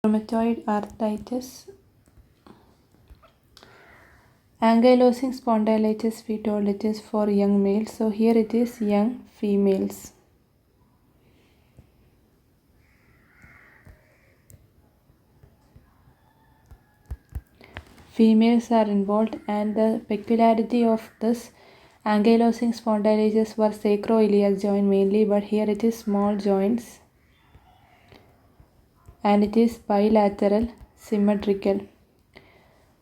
Rheumatoid arthritis. Ankylosing spondylitis, we told it is for young males. So here it is young females. Females are involved, and the peculiarity of this ankylosing spondylitis was sacroiliac joint mainly, but here it is small joints and it is bilateral symmetrical.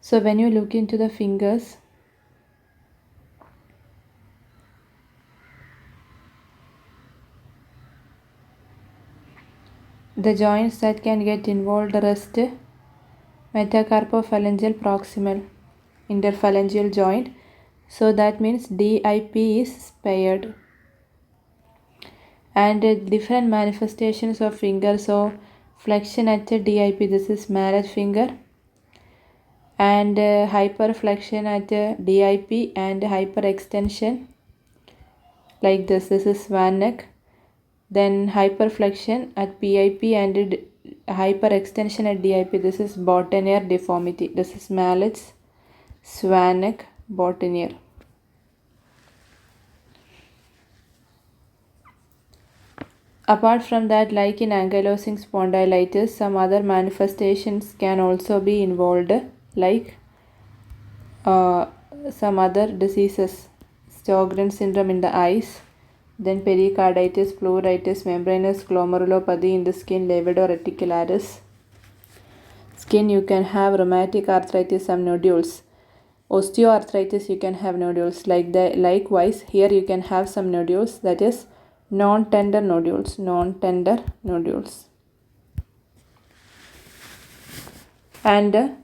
So when you look into the fingers, the joints that can get involved rest metacarpophalangeal proximal interphalangeal joint. So that means DIP is spared. And different manifestations of finger. So flexion at DIP, this is mallet finger, and hyperflexion at DIP, and hyperextension like this is swan neck. Then hyperflexion at PIP and hyperextension at DIP, this is botanier deformity. This is mallet's swan neck, botanier. Apart from that, like in ankylosing spondylitis, some other manifestations can also be involved, like some other diseases, Sjogren's syndrome in the eyes, then pericarditis, pleuritis, membranous glomerulopathy in the skin, levodoreticularis. Skin, you can have rheumatic arthritis, some nodules. Osteoarthritis, you can have nodules. Likewise, here you can have some nodules, that is non-tender nodules. And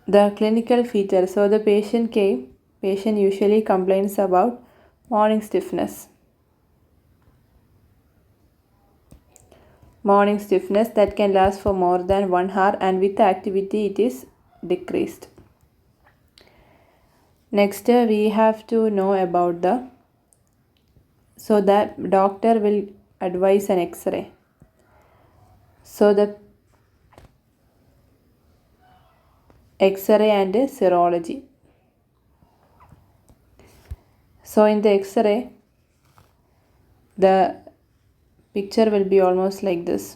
the clinical feature. So the patient usually complains about morning stiffness. Morning stiffness that can last for more than 1 hour, and with activity it is decreased. Next, we have to know about so that doctor will advise an X-ray. So the X-ray and serology. So in the X-ray, the picture will be almost like this.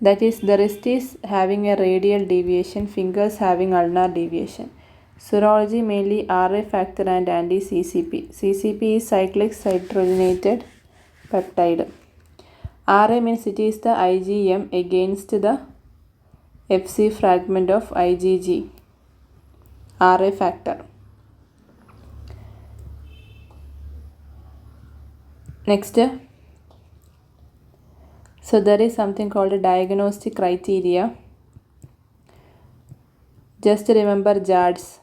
That is, the wrist is having a radial deviation, fingers having ulnar deviation. Serology mainly RA factor and anti-CCP. CCP is cyclic citrullinated peptide. RA means it is the IgM against the FC fragment of IgG. RA factor. Next, so there is something called a diagnostic criteria. Just remember JADS.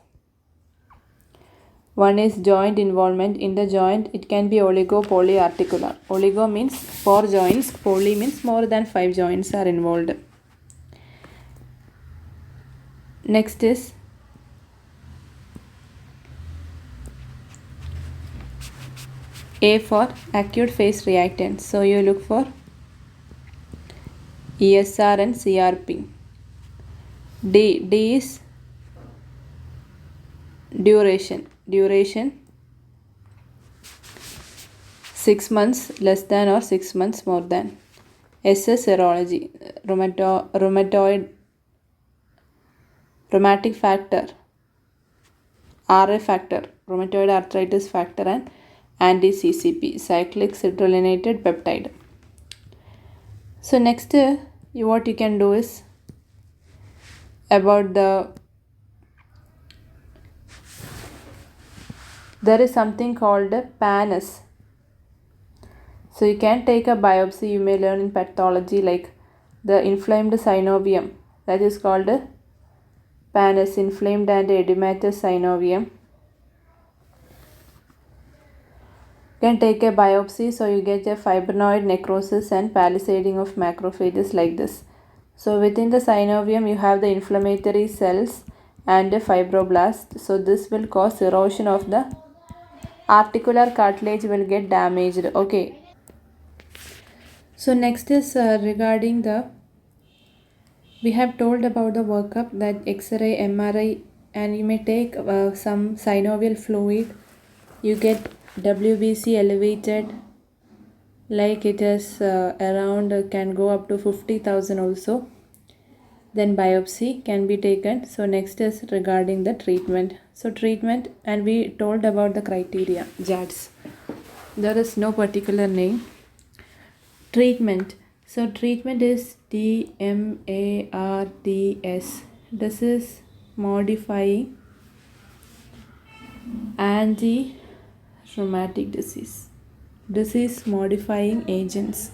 One is joint involvement. In the joint, it can be oligo-polyarticular. Oligo means 4 joints, poly means more than 5 joints are involved. Next is A for acute phase reactants. So you look for ESR and CRP. D is duration. 6 months less than or 6 months more than. S is serology. Rheumatic factor, RA factor, rheumatoid arthritis factor, and anti-CCP, cyclic citrullinated peptide. So next, what you can do is about there is something called PANS. So you can take a biopsy. You may learn in pathology, like the inflamed synovium, that is called PANS, inflamed and edematous synovium. You can take a biopsy, so you get a fibrinoid necrosis and palisading of macrophages like this. So within the synovium, you have the inflammatory cells and a fibroblast. So this will cause erosion of the articular cartilage, will get damaged. Okay. So next is regarding the, we have told about the workup, that X-ray, MRI, and you may take some synovial fluid. You get WBC elevated, like it is around can go up to 50,000 also. Then biopsy can be taken. So next is regarding the treatment. So treatment, and we told about the criteria, JADS. There is no particular name. Treatment. So treatment is DMARDS. This is modifying anti-rheumatic disease modifying agents,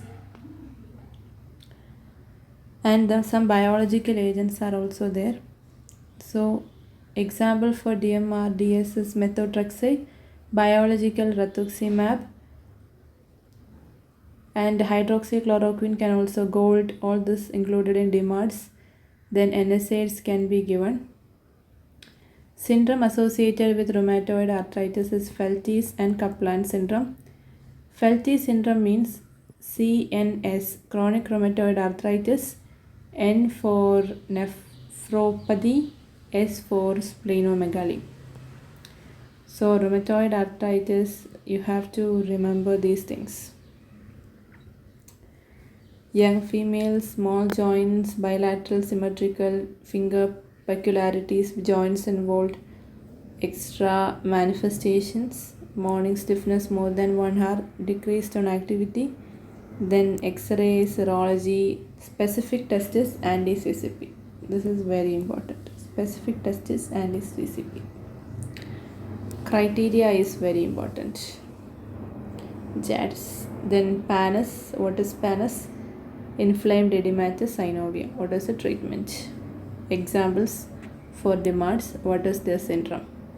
and some biological agents are also there. So example for DMRDS is methotrexate, biological rituximab, and hydroxychloroquine can also gold, all this included in DMARDs. Then NSAIDs can be given. Syndrome associated with rheumatoid arthritis is Feltes and Kaplan syndrome. Feltes syndrome means CNS, chronic rheumatoid arthritis, N for nephropathy, S for splenomegaly. So rheumatoid arthritis, you have to remember these things. Young females, small joints, bilateral symmetrical finger peculiarities, joints involved, extra manifestations, morning stiffness more than 1 hour, decreased on activity, then X-ray, serology, specific test is anti-CCP. This is very important. Specific test is anti-CCP. Criteria is very important. JADS. Then PANUS. What is PANUS? Inflamed edematous synovium. What is the treatment? Examples for DMARDs. What is their syndrome?